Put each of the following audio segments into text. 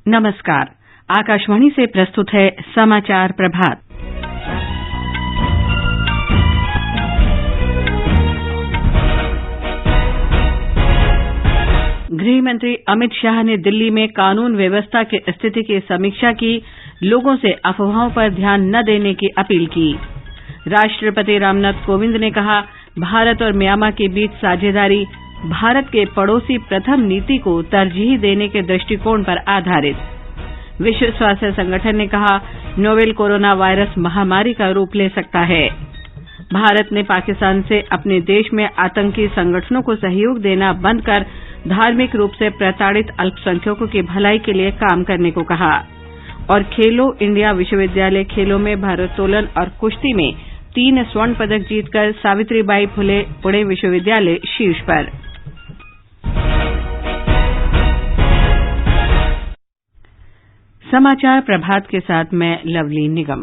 नमस्कार। आकाशवाणी से प्रस्तुत है समाचार प्रभात। गृह मंत्री अमित शाह ने दिल्ली में कानून व्यवस्था की स्थिति की समीक्षा की, लोगों से अफवाहों पर ध्यान न देने की अपील की। राष्ट्रपति रामनाथ कोविंद ने कहा, भारत और म्यांमार के बीच साझेदारी भारत के पड़ोसी प्रथम नीति को तरजीह देने के दृष्टिकोण पर आधारित। विश्व स्वास्थ्य संगठन ने कहा, नोवेल कोरोना वायरस महामारी का रूप ले सकता है। भारत ने पाकिस्तान से अपने देश में आतंकी संगठनों को सहयोग देना बंद कर धार्मिक रूप से प्रताड़ित अल्पसंख्यकों की भलाई के लिए काम करने को कहा। और खेलो इंडिया विश्वविद्यालय खेलों में भारोत्तोलन और कुश्ती में 3 स्वर्ण पदक जीतकर सावित्रीबाई फुले पुणे विश्वविद्यालय शीर्ष पर। समाचार प्रभात के साथ मैं लवली निगम।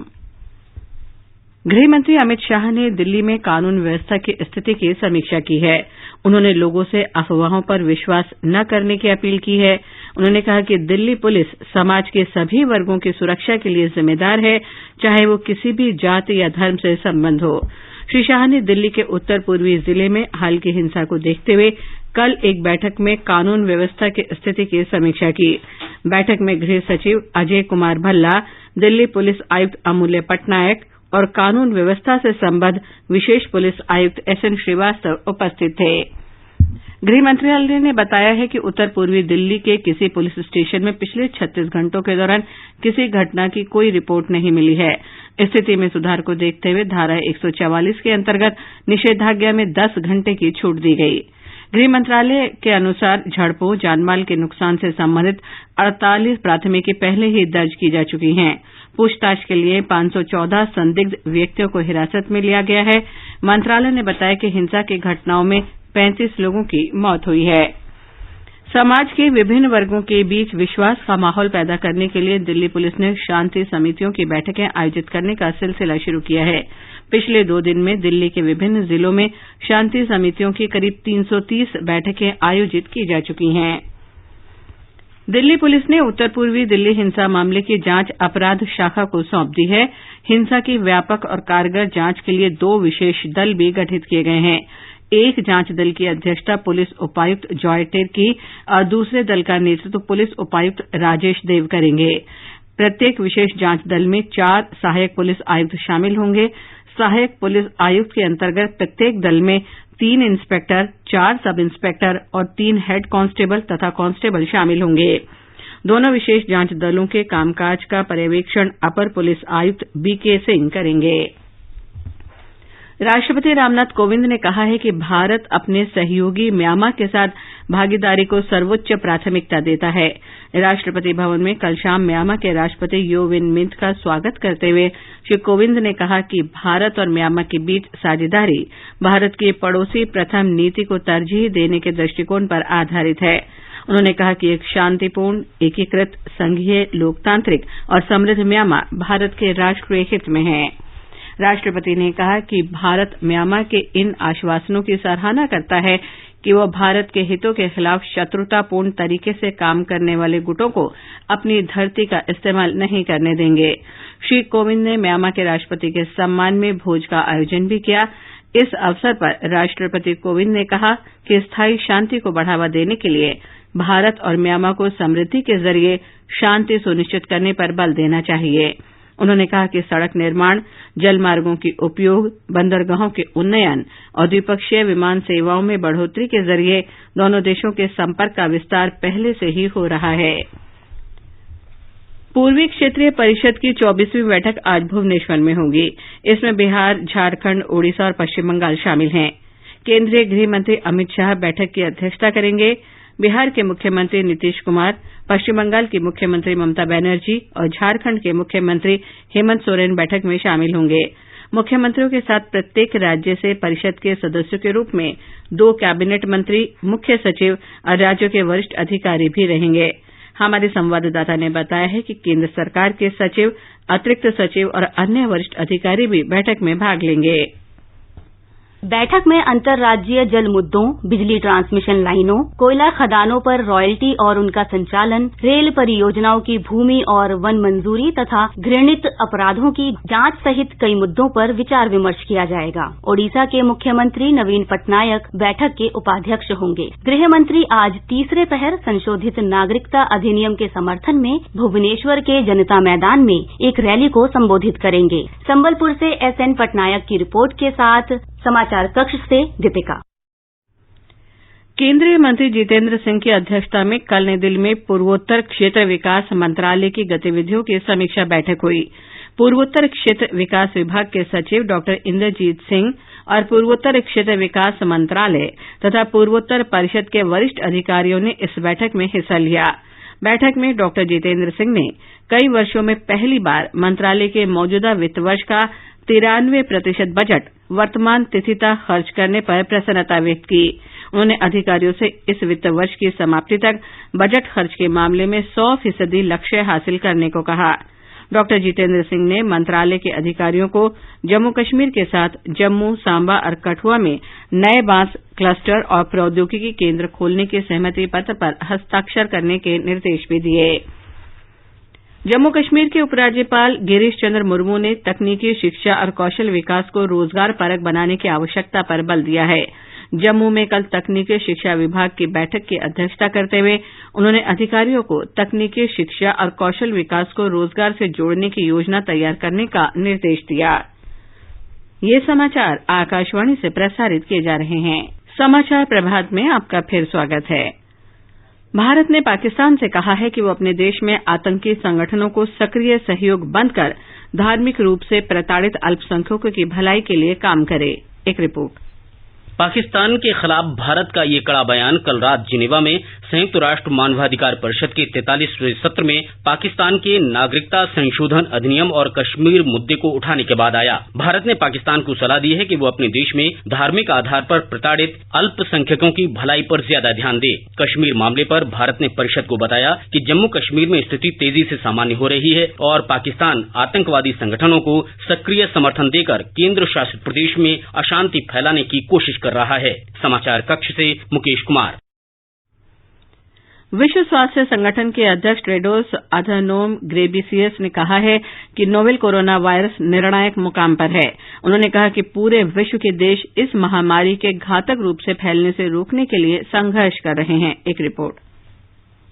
गृह मंत्री अमित शाह ने दिल्ली में कानून व्यवस्था की स्थिति की समीक्षा की है। उन्होंने लोगों से अफवाहों पर विश्वास न करने की अपील की है। उन्होंने कहा कि दिल्ली पुलिस समाज के सभी वर्गों की सुरक्षा के लिए जिम्मेदार है, चाहे वो किसी भी जाति या धर्म से संबंध हो। श्री शाह ने दिल्ली के उत्तर पूर्वी जिले में हाल की हिंसा को देखते हुए कल एक बैठक में कानून व्यवस्था की स्थिति की समीक्षा की। बैठक में गृह सचिव अजय कुमार भल्ला, दिल्ली पुलिस आयुक्त अमूल्य पटनायक और कानून व्यवस्था से संबद्ध विशेष पुलिस आयुक्त एसएन श्रीवास्तव उपस्थित थे। गृह मंत्रालय ने बताया है कि उत्तर पूर्वी दिल्ली के किसी पुलिस स्टेशन में पिछले 36 घंटों के दौरान किसी घटना की कोई रिपोर्ट नहीं मिली है। स्थिति में सुधार को देखते हुए धारा 144 के अंतर्गत निषेधाज्ञा में 10 घंटे की छूट दी गई। गृह मंत्रालय के अनुसार झड़पों, जानमाल के नुकसान से संबंधित 48 प्राथमिकी पहले ही दर्ज की जा चुकी हैं। पूछताछ के लिए 514 संदिग्ध व्यक्तियों को हिरासत में लिया गया है। मंत्रालय ने बताया कि हिंसा की घटनाओं में 35 लोगों की मौत हुई है। समाज के विभिन्न वर्गों के बीच विश्वास का माहौल पैदा करने के लिए दिल्ली पुलिस ने शांति समितियों की बैठकें आयोजित करने का सिलसिला शुरू किया है। पिछले 2 दिन में दिल्ली के विभिन्न जिलों में शांति समितियों की करीब 330 बैठकें आयोजित की जा चुकी हैं। दिल्ली पुलिस ने उत्तर पूर्वी दिल्ली हिंसा मामले की जांच अपराध शाखा को सौंप दी है। हिंसा की व्यापक और कारगर जांच के लिए 2 विशेष दल भी गठित किए गए हैं। एक जांच दल की अध्यक्षता पुलिस उपायुक्त जॉय टिर्की और दूसरे दल का नेतृत्व पुलिस उपायुक्त राजेश देव करेंगे। प्रत्येक विशेष जांच दल में 4 सहायक पुलिस आयुक्त शामिल होंगे। सहायक पुलिस आयुक्त के अंतर्गत प्रत्येक दल में 3 इंस्पेक्टर, 4 सब इंस्पेक्टर और 3 हेड कांस्टेबल तथा कांस्टेबल शामिल होंगे। दोनों विशेष जांच दलों के कामकाज का पर्यवेक्षण अपर पुलिस आयुक्त बीके सिंह करेंगे। राष्ट्रपति रामनाथ कोविंद ने कहा है कि भारत अपने सहयोगी म्यांमार के साथ भागीदारी को सर्वोच्च प्राथमिकता देता है। राष्ट्रपति भवन में कल शाम म्यांमार के राष्ट्रपति यू विन मिंट का स्वागत करते हुए श्री कोविंद ने कहा कि भारत और म्यांमार के बीच साझेदारी भारत की पड़ोसी प्रथम नीति को तरजीह देने के दृष्टिकोण पर आधारित है। उन्होंने कहा कि एक शांतिपूर्ण, एकीकृत, संघीय, लोकतांत्रिक और समृद्ध म्यांमार भारत के राष्ट्रीय हित में है। राष्ट्रपति ने कहा कि भारत म्यांमार के इन आश्वासनों की सराहना करता है कि वह भारत के हितों के खिलाफ शत्रुतापूर्ण तरीके से काम करने वाले गुटों को अपनी धरती का इस्तेमाल नहीं करने देंगे। श्री कोविंद ने म्यांमार के राष्ट्रपति के सम्मान में भोज का आयोजन भी किया। इस अवसर पर राष्ट्रपति कोविंद ने कहा कि स्थायी शांति को बढ़ावा देने के लिए भारत और म्यांमार को समृद्धि के जरिए शांति सुनिश्चित करने पर बल देना चाहिए। उन्होंने कहा कि सड़क निर्माण, जलमार्गों की उपयोग, बंदरगाहों के उन्नयन और द्विपक्षीय विमान सेवाओं में बढ़ोतरी के जरिए दोनों देशों के संपर्क का विस्तार पहले से ही हो रहा है। पूर्वी क्षेत्रीय परिषद की 24वीं बैठक आज भुवनेश्वर में होगी। इसमें बिहार, झारखंड, ओडिशा और पश्चिम बंगाल शामिल हैं। केंद्रीय गृह मंत्री अमित शाह बैठक की अध्यक्षता करेंगे। बिहार के मुख्यमंत्री नीतीश कुमार, पश्चिम बंगाल की मुख्यमंत्री ममता बनर्जी और झारखंड के मुख्यमंत्री हेमंत सोरेन बैठक में शामिल होंगे। मुख्यमंत्रियों के साथ प्रत्येक राज्य से परिषद के सदस्यों के रूप में 2 कैबिनेट मंत्री, मुख्य सचिव और राज्यों के वरिष्ठ अधिकारी भी रहेंगे। हमारे संवाददाता ने बताया है कि केंद्र सरकार के सचिव, अतिरिक्त सचिव और अन्य वरिष्ठ अधिकारी भी बैठक में भाग लेंगे। बैठक में अंतर्राज्यीय जल मुद्दों, बिजली ट्रांसमिशन लाइनों, कोयला खदानों पर रॉयल्टी और उनका संचालन, रेल परियोजनाओं की भूमि और वन मंजूरी तथा घृणित अपराधों की जांच सहित कई मुद्दों पर विचार विमर्श किया जाएगा। ओडिशा के मुख्यमंत्री नवीन पटनायक बैठक के उपाध्यक्ष होंगे। गृह मंत्री आज तीसरे पहर संशोधित नागरिकता अधिनियम के समर्थन में भुवनेश्वर के जनता मैदान में एक रैली को संबोधित करेंगे। संबलपुर से SN पटनायक की रिपोर्ट के साथ समाचार कक्ष से दीपिका। केंद्रीय मंत्री जितेंद्र सिंह की अध्यक्षता में कल नई दिल्ली में पूर्वोत्तर क्षेत्र विकास मंत्रालय की गतिविधियों की समीक्षा बैठक हुई। पूर्वोत्तर क्षेत्र विकास विभाग के सचिव डॉक्टर इंद्रजीत सिंह और पूर्वोत्तर क्षेत्र विकास मंत्रालय तथा पूर्वोत्तर परिषद के वरिष्ठ अधिकारियों ने इस बैठक में हिस्सा लिया। बैठक में डॉक्टर जितेंद्र सिंह ने कई वर्षों में पहली बार मंत्रालय के मौजूदा वित्त वर्ष का 93% बजट वर्तमान तिथि तक खर्च करने पर प्रसन्नता व्यक्त की। उन्होंने अधिकारियों से इस वित्त वर्ष की समाप्ति तक बजट खर्च के मामले में 100% लक्ष्य हासिल करने को कहा। डॉक्टर जितेंद्र सिंह ने मंत्रालय के अधिकारियों को जम्मू कश्मीर के साथ जम्मू, सांबा और कठुआ में नए बांस क्लस्टर और प्रौद्योगिकी केंद्र खोलने के सहमति पत्र पर हस्ताक्षर करने के निर्देश भी दिए। जम्मू कश्मीर के उपराज्यपाल गिरीश चंद्र मुर्मू ने तकनीकी शिक्षा और कौशल विकास को रोजगार परक बनाने की आवश्यकता पर बल दिया है। जम्मू में कल तकनीकी शिक्षा विभाग की बैठक की अध्यक्षता करते हुए उन्होंने अधिकारियों को तकनीकी शिक्षा और कौशल विकास को रोजगार से जोड़ने की योजना तैयार करने का निर्देश दिया। ये समाचार आकाशवाणी से प्रसारित किए जा रहे हैं। समाचार प्रभात में आपका फिर स्वागत है। भारत ने पाकिस्तान से कहा है कि वो अपने देश में आतंकी संगठनों को सक्रिय सहयोग बंद कर धार्मिक रूप से प्रताड़ित अल्पसंख्यकों की भलाई के लिए काम करे। एक रिपोर्ट। पाकिस्तान के खिलाफ भारत का ये कड़ा बयान कल रात जिनेवा में संयुक्त राष्ट्र मानवाधिकार परिषद के 43वें सत्र में पाकिस्तान के नागरिकता संशोधन अधिनियम और कश्मीर मुद्दे को उठाने के बाद आया। भारत ने पाकिस्तान को सलाह दी है कि वो अपने देश में धार्मिक आधार पर प्रताड़ित अल्पसंख्यकों की भलाई पर ज्यादा ध्यान दे। कश्मीर मामले पर भारत ने परिषद को बताया कि जम्मू कश्मीर में स्थिति तेजी से सामान्य हो रही है और पाकिस्तान आतंकवादी संगठनों को सक्रिय समर्थन देकर केंद्र शासित प्रदेश में अशांति फैलाने की कोशिश कर रहा है। समाचार कक्ष से मुकेश कुमार। विश्व स्वास्थ्य संगठन के अध्यक्ष टेड्रोस अधानोम घेब्रेयेसस ने कहा है कि नोवेल कोरोना वायरस निर्णायक मुकाम पर है। उन्होंने कहा कि पूरे विश्व के देश इस महामारी के घातक रूप से फैलने से रोकने के लिए संघर्ष कर रहे हैं। एक रिपोर्ट।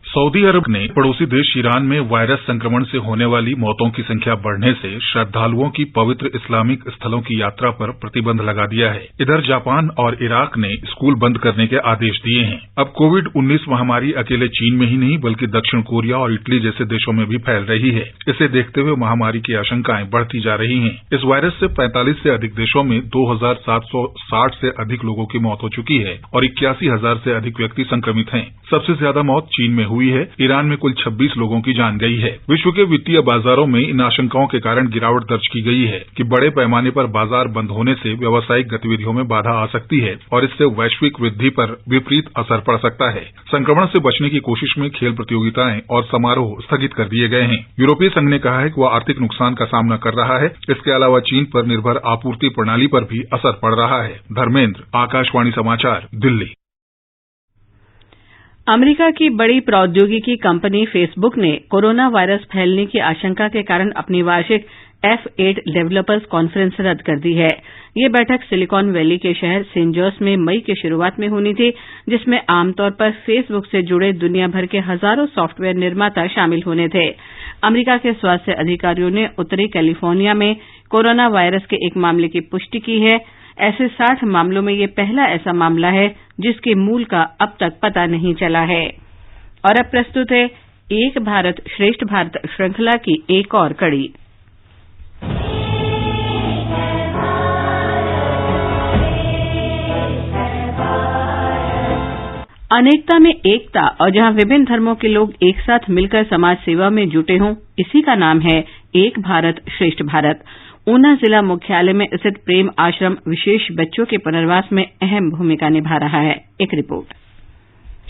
सऊदी अरब ने पड़ोसी देश ईरान में वायरस संक्रमण से होने वाली मौतों की संख्या बढ़ने से श्रद्धालुओं की पवित्र इस्लामिक स्थलों की यात्रा पर प्रतिबंध लगा दिया है। इधर जापान और इराक ने स्कूल बंद करने के आदेश दिए हैं। अब कोविड-19 महामारी अकेले चीन में ही नहीं बल्कि दक्षिण कोरिया और इटली जैसे देशों में भी फैल रही है। इसे देखते हुए महामारी की आशंकाएं बढ़ती जा रही हैं। इस वायरस से 45 से अधिक देशों में 2760 से अधिक लोगों की मौत हो चुकी है और 81,000 से अधिक व्यक्ति संक्रमित हैं। सबसे ज्यादा मौत चीन में हुई है। ईरान में कुल 26 लोगों की जान गई है। विश्व के वित्तीय बाजारों में इन आशंकाओं के कारण गिरावट दर्ज की गई है कि बड़े पैमाने पर बाजार बंद होने से व्यावसायिक गतिविधियों में बाधा आ सकती है और इससे वैश्विक वृद्धि पर विपरीत असर पड़ सकता है। संक्रमण से बचने की कोशिश में खेल प्रतियोगिताएं और समारोह स्थगित कर दिए गए हैं। यूरोपीय संघ ने कहा है कि वह आर्थिक नुकसान का सामना कर रहा है। इसके अलावा चीन पर निर्भर आपूर्ति प्रणाली पर भी असर पड़ रहा है। धर्मेंद्र, आकाशवाणी समाचार, दिल्ली। अमेरिका की बड़ी प्रौद्योगिकी कंपनी फेसबुक ने कोरोना वायरस फैलने की आशंका के कारण अपनी वार्षिक F8 डेवलपर्स कॉन्फ्रेंस रद्द कर दी है। ये बैठक सिलिकॉन वैली के शहर सेंट जोस में मई की शुरुआत में होनी थी, जिसमें आमतौर पर फेसबुक से जुड़े दुनिया भर के हजारों सॉफ्टवेयर निर्माता शामिल होने थे। अमेरिका के स्वास्थ्य अधिकारियों ने उत्तरी कैलिफोर्निया में कोरोना वायरस के एक मामले की पुष्टि की है। ऐसे 60 मामलों में ये पहला ऐसा मामला है जिसके मूल का अब तक पता नहीं चला है। और अब प्रस्तुत है एक भारत श्रेष्ठ भारत श्रृंखला की एक और कड़ी। अनेकता में एकता और जहां विभिन्न धर्मों के लोग एक साथ मिलकर समाज सेवा में जुटे हों, इसी का नाम है एक भारत श्रेष्ठ भारत। ऊना जिला मुख्यालय में स्थित प्रेम आश्रम विशेष बच्चों के पुनर्वास में अहम भूमिका निभा रहा है। एक रिपोर्ट।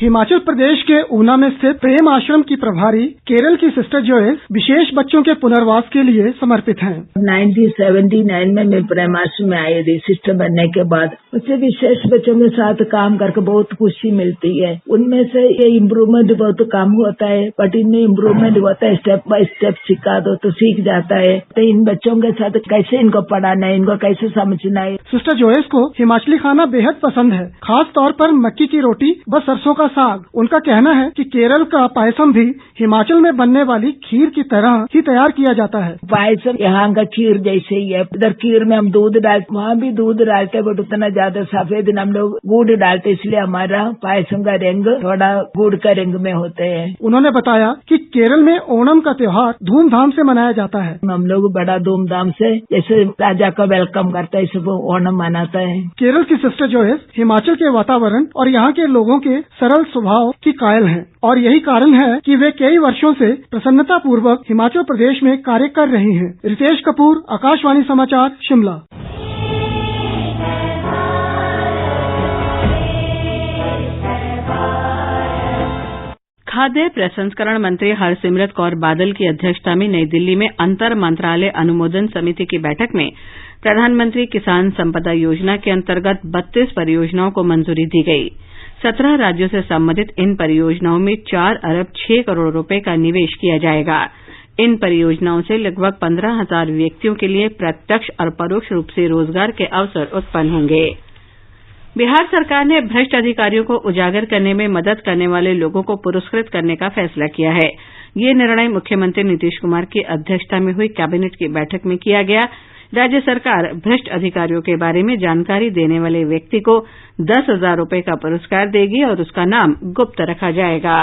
हिमाचल प्रदेश के ऊना में स्थित प्रेम आश्रम की प्रभारी केरल की सिस्टर जोयस विशेष बच्चों के पुनर्वास के लिए समर्पित हैं। 1979 में मैं प्रेम आश्रम में आई थी सिस्टर बनने के बाद। मुझे विशेष बच्चों के साथ काम करके बहुत खुशी मिलती है। उनमें से ये इम्प्रूवमेंट बहुत कम होता है, बट इनमें इम्प्रूवमेंट होता है। स्टेप बाय स्टेप सिखा दो तो सीख जाता है। तो इन बच्चों के साथ कैसे इनको पढ़ाना है, इनको कैसे समझना है। सिस्टर जोयस को हिमाचली खाना बेहद पसंद है, खास तौर पर मक्की की रोटी व सरसों का साग। उनका कहना है कि केरल का पायसम भी हिमाचल में बनने वाली खीर की तरह ही तैयार किया जाता है। पायसम यहाँ का खीर जैसे ही है। इधर खीर में हम दूध डालते, वहाँ भी दूध डालते हैं, बट उतना ज्यादा सफेद हम लोग गुड़ डालते, इसलिए हमारा पायसम का रंग थोड़ा गुड़ का रंग में होते हैं। उन्होंने बताया कि केरल में ओणम का त्योहार धूमधाम से मनाया जाता है। हम लोग बड़ा धूमधाम से जैसे राजा का वेलकम करता है, इसे ओणम मनाता है। केरल की सिस्टर जोयस हिमाचल के वातावरण और यहाँ के लोगों के सरल स्वभाव की कायल हैं और यही कारण है कि वे कई वर्षों से प्रसन्नता पूर्वक हिमाचल प्रदेश में कार्य कर रही हैं। रितेश कपूर, आकाशवाणी समाचार, शिमला। खाद्य प्रसंस्करण मंत्री हरसिमरत कौर बादल की अध्यक्षता में नई दिल्ली में अंतर मंत्रालय अनुमोदन समिति की बैठक में प्रधानमंत्री किसान संपदा योजना के अंतर्गत 32 परियोजनाओं को मंजूरी दी गई। 17 राज्यों से संबंधित इन परियोजनाओं में 4 अरब 6 करोड़ रुपए का निवेश किया जाएगा। इन परियोजनाओं से लगभग 15,000 व्यक्तियों के लिए प्रत्यक्ष और परोक्ष रूप से रोजगार के अवसर उत्पन्न होंगे। बिहार सरकार ने भ्रष्ट अधिकारियों को उजागर करने में मदद करने वाले लोगों को पुरस्कृत करने का फैसला किया है। ये निर्णय मुख्यमंत्री नीतीश कुमार की अध्यक्षता में हुई कैबिनेट की बैठक में किया गया। राज्य सरकार भ्रष्ट अधिकारियों के बारे में जानकारी देने वाले व्यक्ति को 10,000 रुपए का पुरस्कार देगी और उसका नाम गुप्त रखा जाएगा।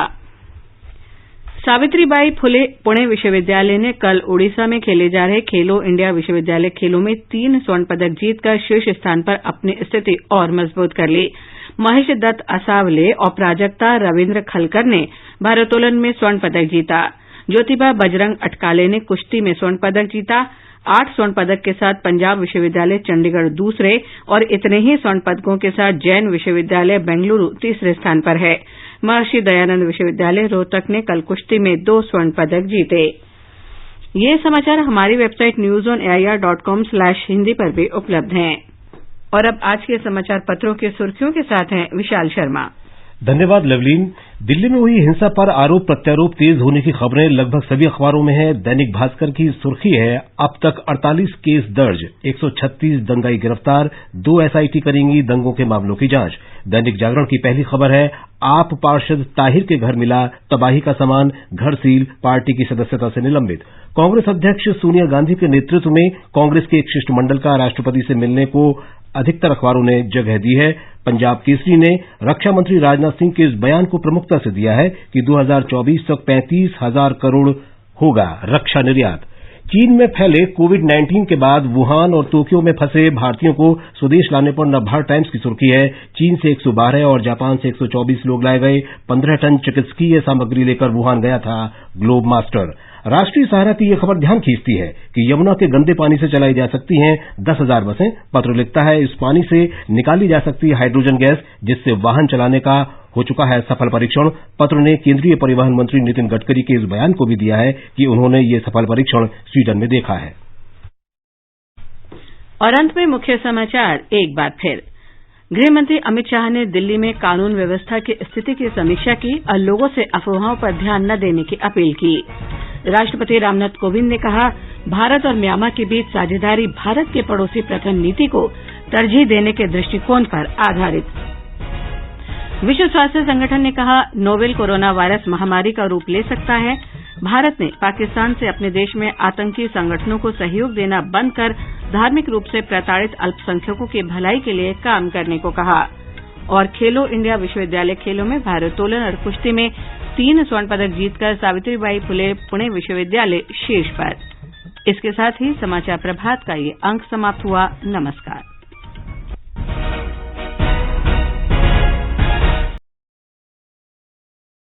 सावित्रीबाई फुले पुणे विश्वविद्यालय ने कल ओडिशा में खेले जा रहे खेलो इंडिया विश्वविद्यालय खेलों में 3 स्वर्ण पदक जीतकर शीर्ष स्थान पर अपनी स्थिति और मजबूत कर ली। महेश दत्त असावले और प्राजक्ता रविन्द्र खलकर ने भारोत्तोलन में स्वर्ण पदक जीता। ज्योतिबा बजरंग अटकाले ने कुश्ती में स्वर्ण पदक जीता। 8 स्वर्ण पदक के साथ पंजाब विश्वविद्यालय चंडीगढ़ दूसरे और इतने ही स्वर्ण पदकों के साथ जैन विश्वविद्यालय बेंगलुरू तीसरे स्थान पर है। महर्षि दयानंद विश्वविद्यालय रोहतक ने कल कुश्ती में 2 स्वर्ण पदक जीते। ये समाचार हमारी वेबसाइट newsonair.com/hindi पर भी उपलब्ध हैं। और अब आज के समाचार पत्रों की सुर्खियों के साथ हैं विशाल शर्मा। धन्यवाद लवलीन। दिल्ली में हुई हिंसा पर आरोप प्रत्यारोप तेज होने की खबरें लगभग सभी अखबारों में है। दैनिक भास्कर की सुर्खी है, अब तक 48 केस दर्ज, 136 दंगाई गिरफ्तार, 2 एसआईटी करेंगी दंगों के मामलों की जांच। दैनिक जागरण की पहली खबर है, आप पार्षद ताहिर के घर मिला तबाही का सामान, घर सील, पार्टी की सदस्यता से निलंबित। कांग्रेस अध्यक्ष सोनिया गांधी के नेतृत्व में कांग्रेस के एक शिष्टमंडल का राष्ट्रपति से मिलने को अधिकतर अखबारों ने जगह दी है। पंजाब केसरी ने रक्षा मंत्री राजनाथ सिंह के इस बयान को प्रमुखता से दिया है कि 2024 तक 35,000 करोड़ होगा रक्षा निर्यात। चीन में फैले कोविड-19 के बाद वुहान और टोक्यो में फंसे भारतीयों को स्वदेश लाने पर नवभारत टाइम्स की सुर्खी है, चीन से 112 और जापान से 124 लोग लाए गए। 15 टन चिकित्सकीय सामग्री लेकर वुहान गया था ग्लोब मास्टर। राष्ट्रीय सहारा की यह खबर ध्यान खींचती है कि यमुना के गंदे पानी से चलाई जा सकती हैं 10,000 बसें। पत्र लिखता है, इस पानी से निकाली जा सकती है हाइड्रोजन गैस, जिससे वाहन चलाने का हो चुका है सफल परीक्षण। पत्र ने केंद्रीय परिवहन मंत्री नितिन गडकरी के इस बयान को भी दिया है कि उन्होंने ये सफल परीक्षण स्वीडन में देखा है। और अंत में मुख्य समाचार एक बार फिर। गृह मंत्री अमित शाह ने दिल्ली में कानून व्यवस्था की स्थिति की समीक्षा की और लोगों से अफवाहों पर ध्यान न देने की अपील की। राष्ट्रपति रामनाथ कोविंद ने कहा, भारत और म्यांमार के बीच साझेदारी भारत के पड़ोसी प्रथम नीति को तरजीह देने के दृष्टिकोण पर आधारित। विश्व स्वास्थ्य संगठन ने कहा, नोवेल कोरोना वायरस महामारी का रूप ले सकता है। भारत ने पाकिस्तान से अपने देश में आतंकी संगठनों को सहयोग देना बंद कर धार्मिक रूप से प्रताड़ित अल्पसंख्यकों की भलाई के लिए काम करने को कहा। और खेलो इंडिया विश्वविद्यालय खेलों में भारोत्तोलन और कुश्ती में 3 स्वर्ण पदक जीतकर सावित्रीबाई फुले पुणे विश्वविद्यालय शीर्ष पर। इसके साथ ही समाचार प्रभात का ये अंक समाप्त हुआ। नमस्कार।